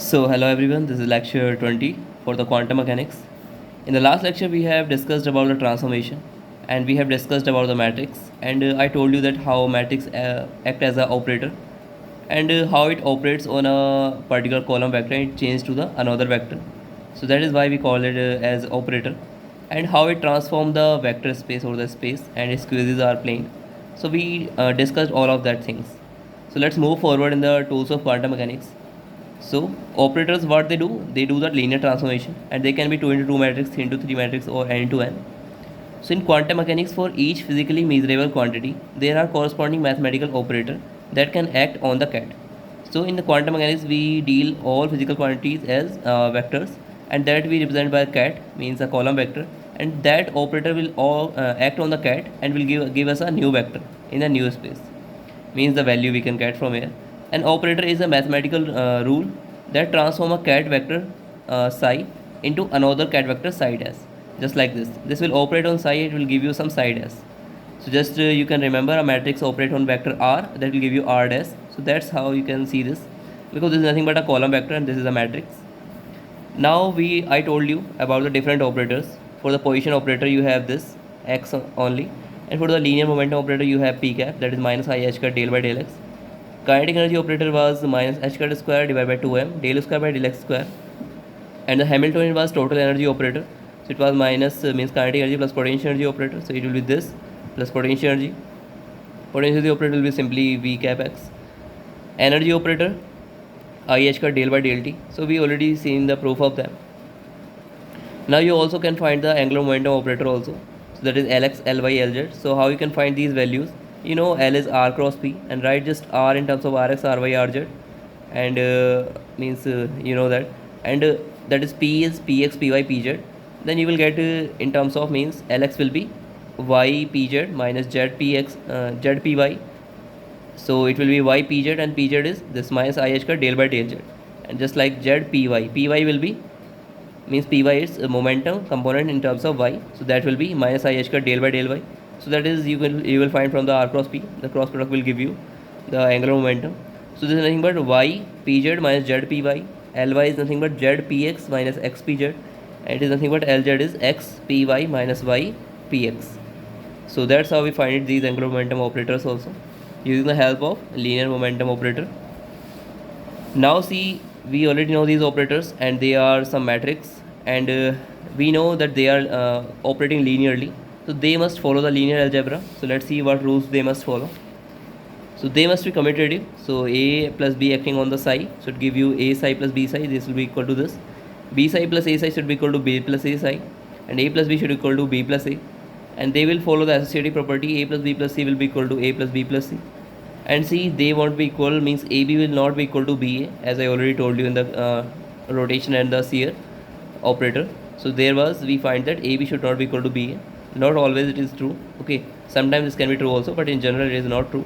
So, hello everyone, this is lecture 20 for the quantum mechanics. In the last lecture, we have discussed about the transformation and we have discussed about the matrix. And I told you that how matrix act as an operator and how it operates on a particular column vector and it changes to the another vector. So, that is why we call it as operator, and how it transforms the vector space or the space and it squeezes our plane. So, we discussed all of that things. So, let's move forward in the tools of quantum mechanics. So operators, what they do the linear transformation, and they can be 2 into 2 matrix, 3 into 3 matrix, or n into n. So in quantum mechanics, for each physically measurable quantity, there are corresponding mathematical operator that can act on the cat. So in the quantum mechanics, we deal all physical quantities as vectors, and that we represent by a cat, means a column vector, and that operator will all act on the cat and will give us a new vector in a new space, means the value we can get from here. An operator is a mathematical rule that transform a cat vector psi into another cat vector psi dash, just like this. This will operate on psi, it will give you some psi dash. So just you can remember a matrix operate on vector r, that will give you r dash. So that's how you can see this, because this is nothing but a column vector and this is a matrix. Now I told you about the different operators. For the position operator you have this x only, and for the linear momentum operator you have p cap, that is minus I h cut del by del x. Kinetic energy operator was minus h cut square divided by 2m del square by del x square, and the Hamiltonian was total energy operator. So it was minus means kinetic energy plus potential energy operator. So it will be this plus potential energy. Potential energy operator will be simply v cap x. Energy operator I h cut del by del t. So we already seen the proof of them. Now you also can find the angular momentum operator also. So that is Lx, Ly, Lz. So how you can find these values? You know L is r cross p, and write just r in terms of rx, ry, rz, and means you know that, and that is p is px, py, pz. Then you will get in terms of means Lx will be y pz minus z px, z py. So it will be y pz, and pz is this minus I h cut del by del z, and just like z py, py will be means py is a momentum component in terms of y, so that will be minus I h cut del by del y. So that is you will find from the r cross p, the cross product will give you the angular momentum. So this is nothing but y pz minus z py, ly is nothing but z px minus x pz, and it is nothing but lz is x py minus y px. So that's how we find these angular momentum operators also, using the help of linear momentum operator. Now see, we already know these operators and they are some matrix, and we know that they are operating linearly, so they must follow the linear algebra. So let's see what rules they must follow. So they must be commutative. So a plus b acting on the psi should give you a psi plus b psi, this will be equal to this. B psi plus a psi should be equal to b plus a psi, and a plus b should equal to b plus a, and they will follow the associative property a plus b plus c will be equal to a plus b plus c. And see, they won't be equal, means AB will not be equal to BA, as I already told you in the rotation and the shear operator. So there was, we find that AB should not be equal to BA. Not always it is true, okay, sometimes this can be true also, but in general it is not true.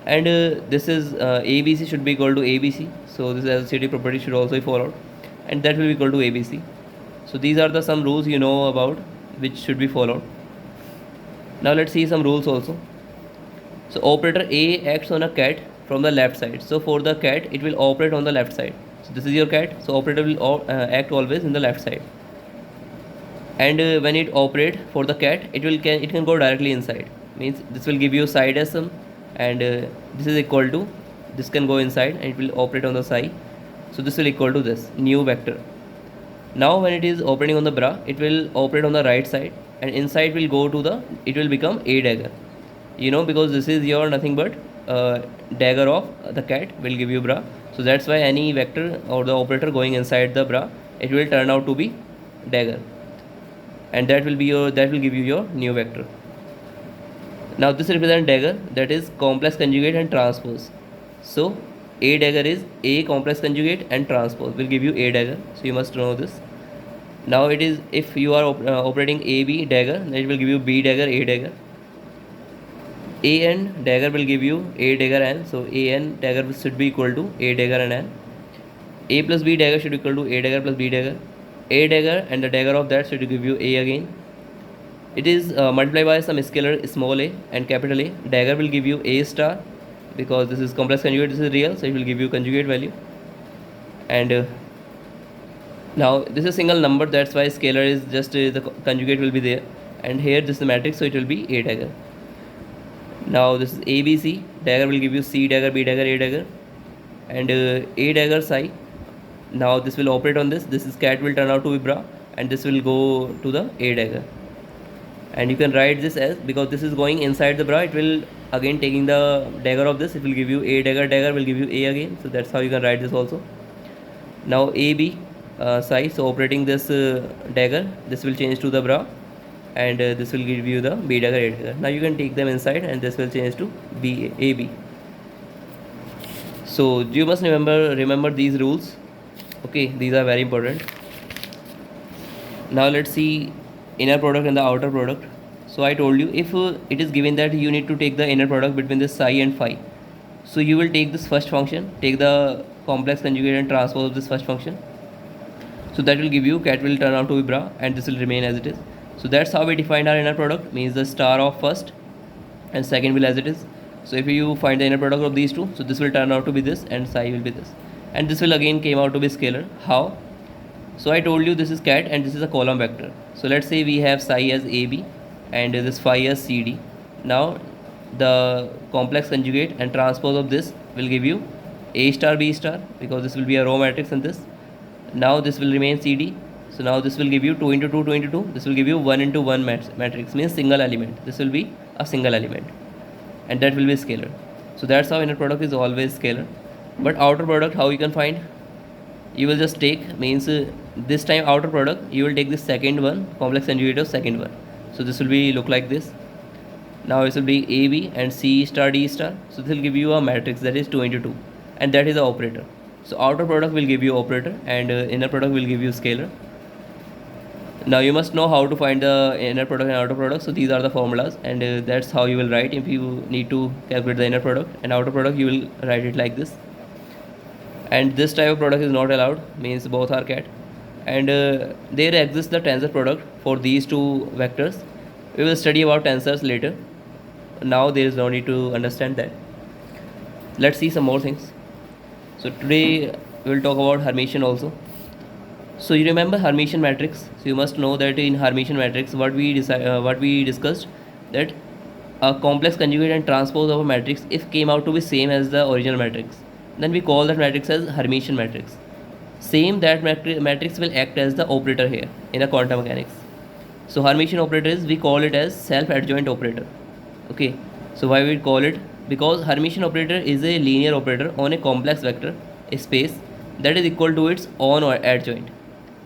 And this is ABC should be equal to ABC, so this associative property should also be followed, and that will be equal to ABC. So these are the some rules you know about which should be followed. Now let's see some rules also. So operator A acts on a cat from the left side. So for the cat, it will operate on the left side. So this is your cat. So operator will act always in the left side. And when it operate for the cat, it can go directly inside. Means this will give you side as sum, and this is equal to, this can go inside and it will operate on the side. So this will equal to this new vector. Now when it is operating on the bra, it will operate on the right side, and inside will go to the, it will become a dagger. You know, because this is your nothing but dagger of the cat will give you bra. So that's why any vector or the operator going inside the bra, it will turn out to be dagger, and that will give you your new vector. Now this represents dagger, that is complex conjugate and transpose. So a dagger is a complex conjugate and transpose will give you a dagger, so you must know this. Now it is, if you are operating a b dagger, then it will give you b dagger, a dagger. A n dagger will give you a dagger n, so a n dagger should be equal to a dagger and n. A plus b dagger should be equal to a dagger plus b dagger. A dagger and the dagger of that should give you a again. It is multiplied by some scalar small a and capital A. Dagger will give you a star, because this is complex conjugate, this is real, so it will give you conjugate value. and now this is a single number, that's why scalar is just the conjugate will be there, and here this is the matrix, so it will be A dagger. Now this is ABC, dagger will give you C dagger, B dagger, A dagger, and A dagger psi. Now this will operate on this is cat will turn out to be bra, and this will go to the A dagger. And you can write this as, because this is going inside the bra, it will again taking the dagger of this, it will give you A dagger, dagger will give you A again, so that's how you can write this also. Now AB psi, so operating this dagger, this will change to the bra, and this will give you the B dagger, A dagger. Now you can take them inside, and this will change to B AB. So you must remember these rules. Okay, these are very important. Now let's see inner product and the outer product. So I told you, if it is given that you need to take the inner product between this psi and phi, so you will take this first function, take the complex conjugate and transpose of this first function, so that will give you cat will turn out to be bra, and this will remain as it is. So that's how we defined our inner product, means the star of first and second will as it is. So if you find the inner product of these two, so this will turn out to be this, and psi will be this, and this will again came out to be scalar. How? So I told you this is cat and this is a column vector. So let's say we have psi as AB and this phi as CD. Now the complex conjugate and transpose of this will give you A star B star, because this will be a row matrix in this. Now this will remain CD. So now this will give you 2 into 2, 2 into 2. This will give you 1 into 1 matrix, means single element. This will be a single element, and that will be scalar. So that's how inner product is always scalar. But outer product, how you can find? You will just take, means this time outer product, you will take the second one, complex conjugate of second one. So this will be look like this. Now this will be AB and C star D star. So this will give you a matrix that is 2 into 2, and that is the operator. So outer product will give you operator, and inner product will give you scalar. Now you must know how to find the inner product and outer product. So these are the formulas, and that's how you will write if you need to calculate the inner product. And outer product, you will write it like this. And this type of product is not allowed, means both are cat. And there exists the tensor product for these two vectors. We will study about tensors later. Now there is no need to understand that. Let's see some more things. So today we will talk about Hermitian also. So you remember Hermitian matrix. So you must know that in Hermitian matrix, what we discussed, that a complex conjugate and transpose of a matrix, if came out to be same as the original matrix, then we call that matrix as Hermitian matrix. Same, that matrix will act as the operator here in a quantum mechanics. So Hermitian operator is, we call it as self-adjoint operator. Okay, so why we call it? Because Hermitian operator is a linear operator on a complex vector space that is equal to its own or adjoint.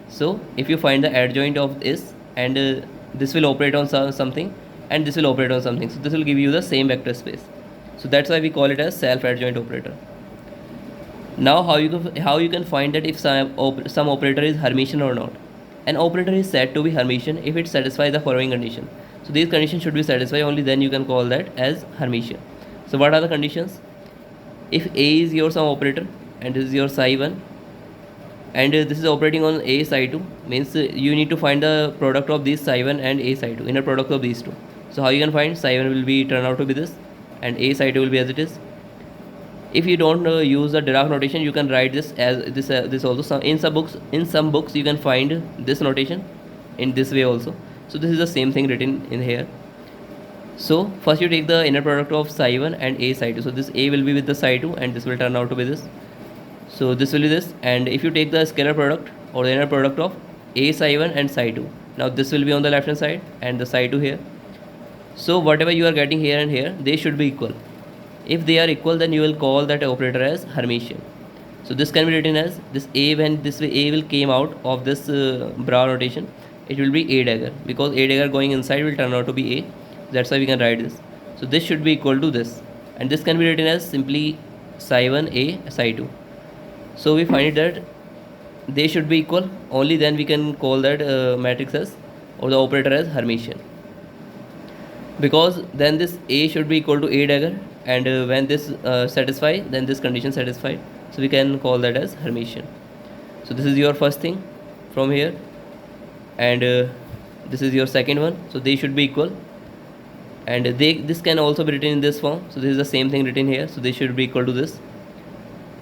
So if you find the adjoint of this, and this will operate on something, and this will operate on something, so this will give you the same vector space. So that's why we call it as self-adjoint operator. Now how you can find that if some operator is Hermitian or not? An operator is said to be Hermitian if it satisfies the following condition. So these conditions should be satisfied, only then you can call that as Hermitian. So what are the conditions? If A is your some operator and this is your psi 1, and this is operating on A psi 2, means you need to find the product of these psi 1 and A psi 2, inner product of these two. So how you can find? Psi 1 will be turn out to be this, and A psi 2 will be as it is. If you don't use the Dirac notation, you can write this as this also. In some books you can find this notation in this way also. So this is the same thing written in here. So first you take the inner product of psi 1 and A psi 2. So this A will be with the psi 2, and this will turn out to be this. So this will be this. And if you take the scalar product or the inner product of A psi 1 and psi 2, now this will be on the left hand side and the psi 2 here. So whatever you are getting here and here, they should be equal. If they are equal, then you will call that operator as Hermitian. So this can be written as this A, when this way A will came out of this bra notation, it will be A dagger, because A dagger going inside will turn out to be A. That's why we can write this. So this should be equal to this, and this can be written as simply psi 1 A psi 2. So we find that they should be equal, only then we can call that matrix as, or the operator as, Hermitian, because then this A should be equal to A dagger, and when this satisfy, then this condition satisfied, so we can call that as Hermitian. So this is your first thing from here, and this is your second one. So they should be equal, and this can also be written in this form. So this is the same thing written here, so they should be equal to this.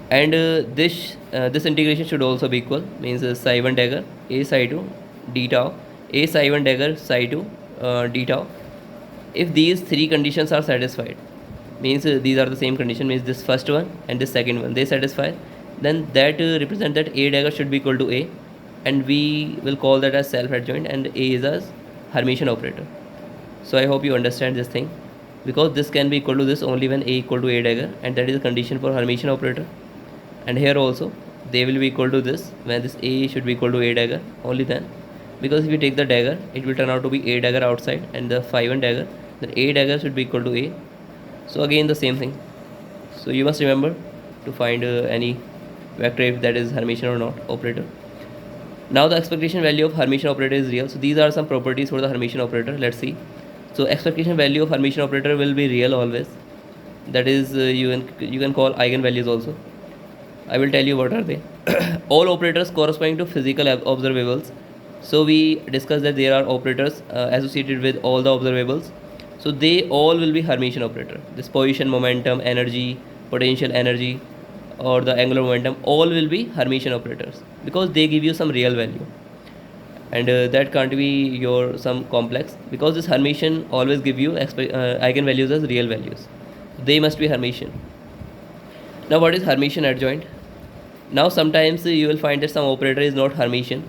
and this integration should also be equal, means psi 1 dagger a psi 2 d tau, a psi 1 dagger psi 2 d tau. If these three conditions are satisfied, means these are the same condition, means this first one and this second one they satisfy, then that represent that a dagger should be equal to a, and we will call that as self adjoint, and a is as Hermitian operator. So I hope you understand this thing, because this can be equal to this only when a equal to a dagger, and that is a condition for Hermitian operator. And here also they will be equal to this when this a should be equal to a dagger only then, because if you take the dagger it will turn out to be a dagger outside and the phi 1 dagger, then a dagger should be equal to a. So again the same thing. So you must remember to find any vector if that is Hermitian or not operator. Now the expectation value of Hermitian operator is real. So these are some properties for the Hermitian operator. Let's see. So expectation value of Hermitian operator will be real always. That is you can call eigenvalues also. I will tell you what are they. All operators corresponding to physical observables. So we discussed that there are operators associated with all the observables. So they all will be Hermitian operator. This position, momentum, energy, potential energy, or the angular momentum, all will be Hermitian operators because they give you some real value, and that can't be your some complex, because this Hermitian always give you eigenvalues as real values. They must be Hermitian. Now what is Hermitian adjoint? Now sometimes you will find that some operator is not Hermitian.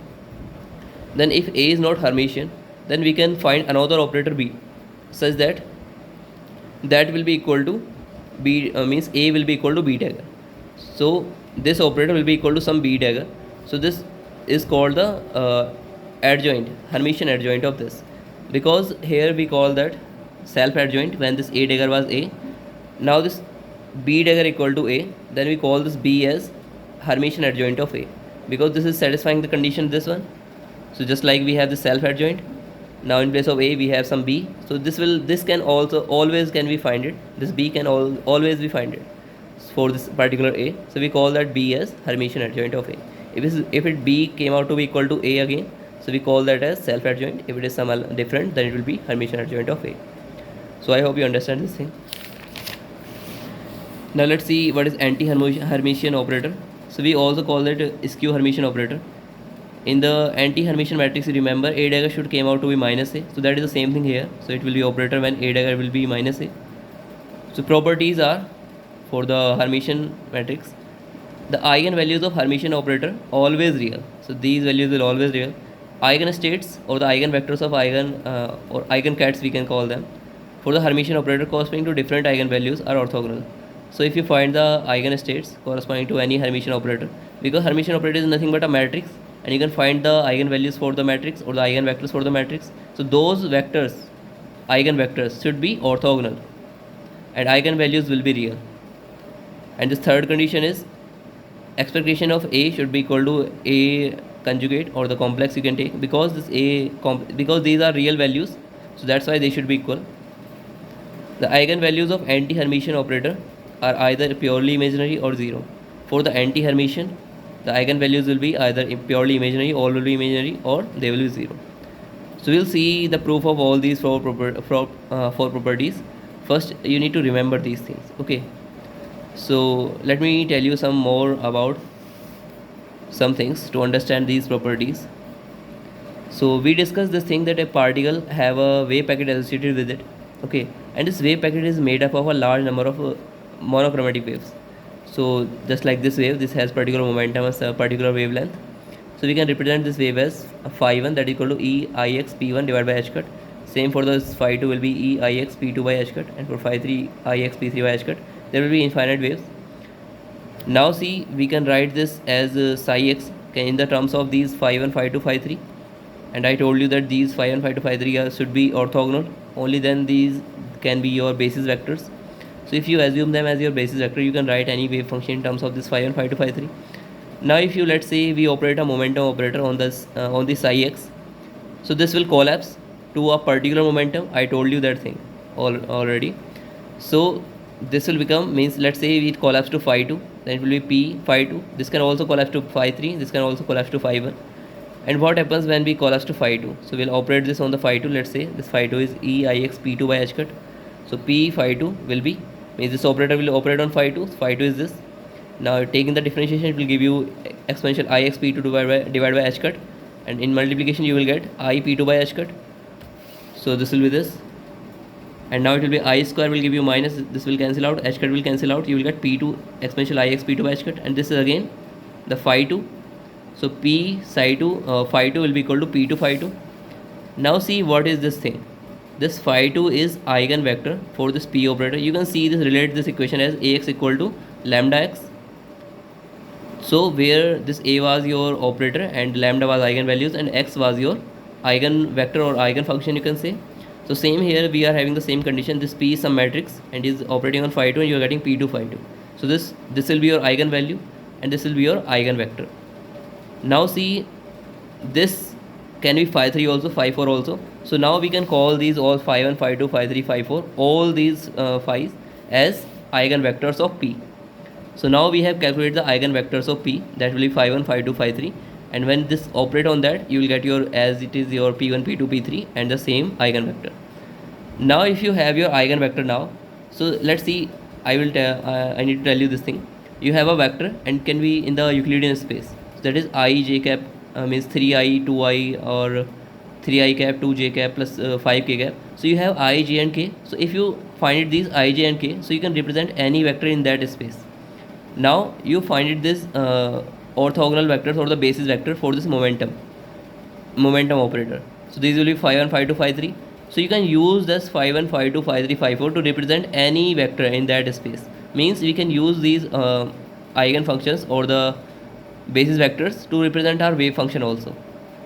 Then if A is not Hermitian, then we can find another operator B such that that will be equal to B, means A will be equal to B dagger. So this operator will be equal to some B dagger. So this is called the adjoint, Hermitian adjoint of this, because here we call that self adjoint when this A dagger was A. Now this B dagger equal to A, then we call this B as Hermitian adjoint of A, because this is satisfying the condition this one. So just like we have the self adjoint, now in place of A we have some B. So this can also always can be find it. This B can always be find it for this particular A. So we call that B as Hermitian adjoint of A. If it B came out to be equal to A again, so we call that as self adjoint. If it is some different, then it will be Hermitian adjoint of A. So I hope you understand this thing. Now let's see what is anti-Hermitian operator. So we also call it skew Hermitian operator. In the anti-Hermitian matrix, you remember A dagger should came out to be minus A. So that is the same thing here. So it will be operator when A dagger will be minus A. So properties are for the Hermitian matrix. The eigenvalues of Hermitian operator always real. So these values will always real. Eigenstates or the eigenvectors of or eigencats we can call them, for the Hermitian operator corresponding to different eigenvalues are orthogonal. So if you find the eigenstates corresponding to any Hermitian operator, because Hermitian operator is nothing but a matrix, and you can find the eigenvalues for the matrix or the eigenvectors for the matrix. So those vectors, eigenvectors, should be orthogonal and eigenvalues will be real. And the third condition is expectation of A should be equal to A conjugate or the complex you can take, because this because these are real values, so that's why they should be equal. The eigenvalues of anti-Hermitian operator are either purely imaginary or zero. For the anti-Hermitian, the eigenvalues will be either purely imaginary, all will be imaginary, or they will be zero. So we'll see the proof of all these four properties. First, you need to remember these things. Okay. So let me tell you some more about some things to understand these properties. So we discussed this thing that a particle have a wave packet associated with it. Okay, and this wave packet is made up of a large number of monochromatic waves. So just like this wave, this has particular momentum as a particular wavelength. So we can represent this wave as phi 1, that is equal to E Ix P1 divided by h cut. Same for this phi 2 will be E Ix P2 by h cut, and for phi 3 Ix P3 by h cut. There will be infinite waves. Now see, we can write this as psi x in the terms of these phi 1, phi 2, phi 3. And I told you that these phi 1, phi 2, phi 3 should be orthogonal. Only then these can be your basis vectors. So if you assume them as your basis vector, you can write any wave function in terms of this phi 1, phi 2, phi 3. Now if you, let's say, we operate a momentum operator on this on the psi x, so this will collapse to a particular momentum. I told you that thing already. So this will become, means let's say it collapse to phi 2, then it will be p phi 2. This can also collapse to phi 3. This can also collapse to phi 1. And what happens when we collapse to phi 2? So we'll operate this on the phi 2. Let's say this phi 2 is E Ix P2 by h cut. So p phi 2 will be, means this operator will operate on phi 2. Phi 2 is this. Now taking the differentiation, it will give you exponential I x p2 divided by h cut, and in multiplication you will get I p2 by h cut. So this will be this, and now it will be I square will give you minus, this will cancel out, h cut will cancel out, you will get p2 exponential I x p2 by h cut, and this is again the phi 2. So p psi 2 phi 2 will be equal to p2 phi 2. Now see what is this thing. This phi 2 is eigenvector for this p operator. You can see this, relate this equation as ax equal to lambda x. So where this a was your operator and lambda was eigenvalues and x was your eigenvector or eigenfunction, you can say. So same here, we are having the same condition. This p is some matrix and is operating on phi 2, and you are getting p2 phi 2. So this will be your eigenvalue and this will be your eigenvector. Now see, this can be phi 3 also, phi 4 also. So now we can call these all phi 1, phi 2, phi 3, phi 4, all these phi's as eigenvectors of p. So now we have calculated the eigenvectors of p, that will be phi 1, phi 2, phi 3, and when this operate on that, you will get your, as it is your p1, p2, p3 and the same eigenvector. Now if you have your eigenvector now, so let's see, I need to tell you this thing. You have a vector and can be in the Euclidean space. So that is I j cap means 3i, 2i, or 3i cap, 2j cap plus 5k cap. So you have I, j and k. So if you find these I, j and k, so you can represent any vector in that space. Now you find it this orthogonal vectors or the basis vector for this momentum operator. So these will be phi 1, phi 2, phi 3. So you can use this phi 1, phi 2, phi 3, phi 4 to represent any vector in that space. Means we can use these eigenfunctions or the basis vectors to represent our wave function also,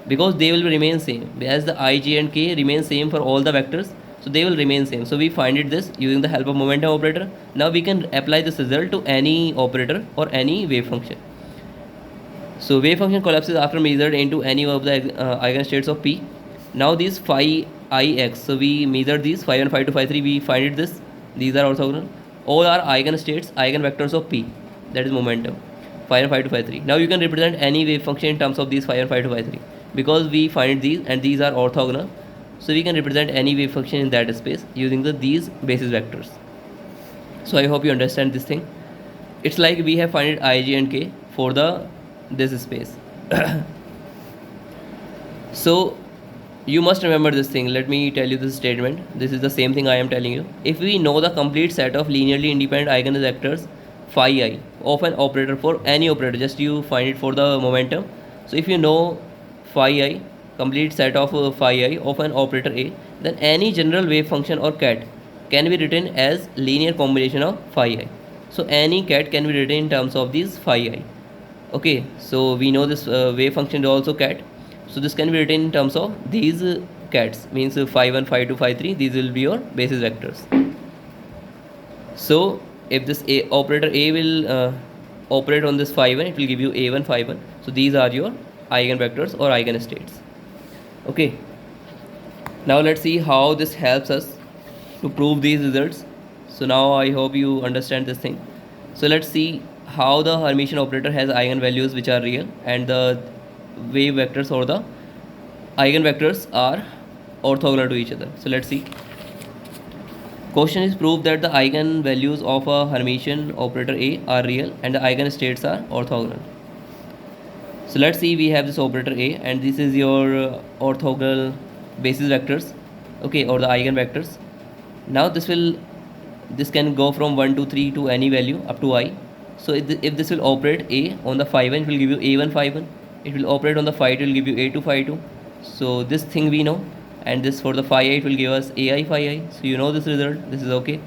because they will remain same. As the I, j and k remain same for all the vectors, so they will remain same. So we find it this using the help of momentum operator. Now we can apply this result to any operator or any wave function. So wave function collapses after measured into any of the eigenstates of p. Now these phi I x, so we measure these phi 1, phi 2, phi 3, we find it this, these are orthogonal. All are eigenstates, eigenvectors of p, that is momentum, phi 1, phi 2, phi 3. Now you can represent any wave function in terms of these phi 1, phi 2, phi 3, because we find these and these are orthogonal. So we can represent any wave function in that space using these basis vectors. So I hope you understand this thing. It's like we have find it I, j and k for this space. So you must remember this thing. Let me tell you this statement. This is the same thing I am telling you. If we know the complete set of linearly independent eigenvectors phi I of an operator, for any operator, just you find it for the momentum. So if you know phi I, complete set of phi I of an operator A, then any general wave function or cat can be written as linear combination of phi I. So any cat can be written in terms of these phi I. Okay, so we know this wave function is also cat. So this can be written in terms of these cats, means phi 1, phi 2, phi 3, these will be your basis vectors. So if this operator A will operate on this phi 1, it will give you A1, phi 1. So these are your eigenvectors or eigenstates. Okay, now let's see how this helps us to prove these results. So now I hope you understand this thing. So let's see how the Hermitian operator has eigenvalues which are real and the wave vectors or the eigenvectors are orthogonal to each other. So let's see. Question is, prove that the eigenvalues of a Hermitian operator A are real and the eigenstates are orthogonal. So let's see, we have this operator A and this is your orthogonal basis vectors, okay, or the eigenvectors. Now this can go from 1 to 3 to any value up to I. So if this will operate A on the phi 1, it will give you A1 phi 1. It will operate on the phi 2, it will give you A2 phi 2. So this thing we know, and this for the phi I, it will give us AI phi I. So you know this result, this is okay.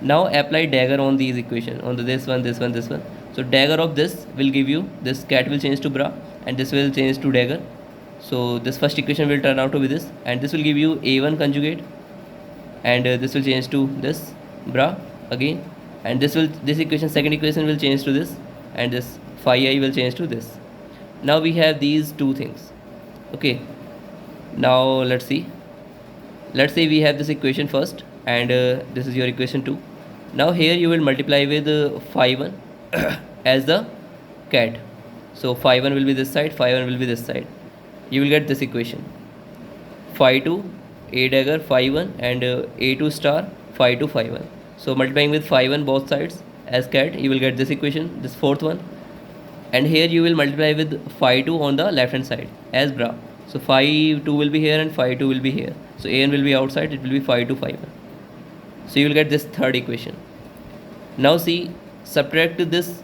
Now apply dagger on these equations, on this one, this one, this one. So dagger of this will give you, this cat will change to bra and this will change to dagger. So this first equation will turn out to be this, and this will give you A1 conjugate, and this will change to this bra again, and this equation, second equation will change to this, and this phi I will change to this. Now we have these two things. Okay, now let's see. Let's say we have this equation first, and this is your equation 2. Now here you will multiply with phi 1 as the cat. So phi 1 will be this side, phi 1 will be this side. You will get this equation: phi 2 A dagger phi 1 and A2 star phi 2 phi 1. So multiplying with phi 1 both sides as cat, you will get this equation, this fourth one, and here you will multiply with phi 2 on the left hand side as bra. So phi 2 will be here and phi 2 will be here, so an will be outside, it will be phi 2 phi 1. So you will get this third equation. Now see, subtract this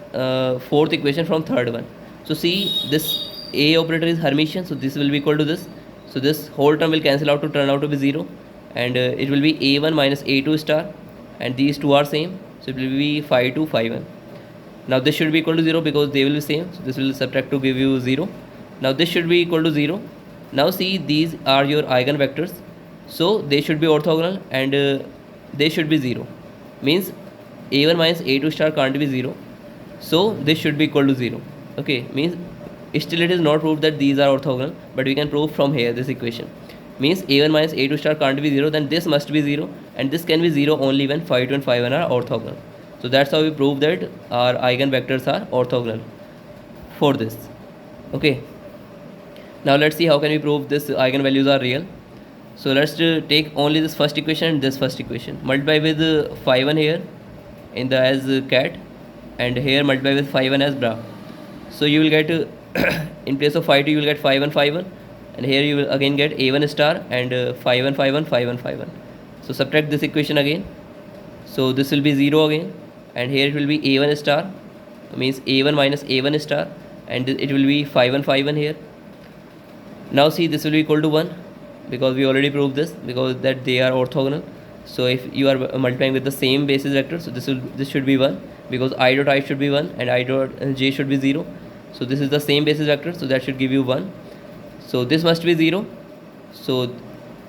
fourth equation from third one. So see, this a operator is Hermitian, so this will be equal to this. So this whole term will cancel out to turn out to be 0, and it will be a1 minus a2 star, and these two are same, so it will be phi 2 phi 1. Now this should be equal to 0 because they will be same, so this will subtract to give you 0. Now this should be equal to 0. Now see, these are your eigenvectors, so they should be orthogonal, and they should be 0. Means a1 minus a2 star can't be 0, so this should be equal to 0. Okay, means still it is not proved that these are orthogonal, but we can prove from here this equation. Means a1 minus a2 star can't be 0, then this must be 0, and this can be 0 only when phi 2 and phi 1 are orthogonal. So that's how we prove that our eigenvectors are orthogonal for this. Okay, now let's see how can we prove this eigenvalues are real. So let's take only this first equation and this first equation, multiply with phi 1 here in the as cat, and here multiply with phi 1 as bra. So you will get in place of phi 2 you will get phi 1 phi 1, and here you will again get a1 star and phi 1 phi 1 phi 1 phi 1. So subtract this equation again, so this will be 0 again, and here it will be a1 star, means a1 minus a1 star, and it will be phi 1 phi 1 here. Now see, this will be equal to 1 because we already proved this, because that they are orthogonal. So if you are multiplying with the same basis vector, so this should be 1 because I dot I should be 1 and I dot j should be 0. So this is the same basis vector, so that should give you 1. So this must be 0. So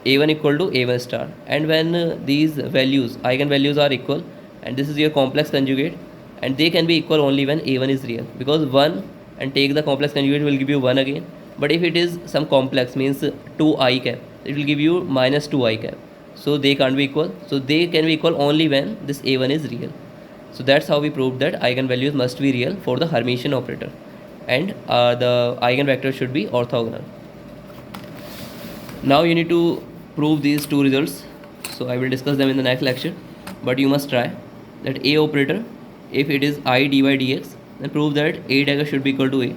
a1 equal to a1 star, and when these values eigenvalues are equal, and this is your complex conjugate, and they can be equal only when a1 is real, because 1 and take the complex conjugate will give you 1 again. But if it is some complex, means 2i cap, it will give you minus 2i cap, so they can't be equal. So they can be equal only when this a1 is real. So that's how we proved that eigenvalues must be real for the Hermitian operator, and the eigenvector should be orthogonal. Now you need to prove these two results, so I will discuss them in the next lecture, but you must try that a operator, if it is I dy dx, then prove that a dagger should be equal to a,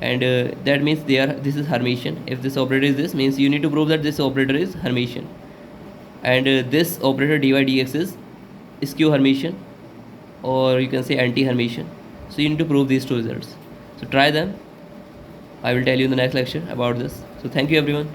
and that means this is Hermitian. If this operator is this, means you need to prove that this operator is Hermitian, and this operator dy dx is skew Hermitian, or you can say anti-Hermitian. So you need to prove these two results. So try them. I will tell you in the next lecture about this. So thank you everyone.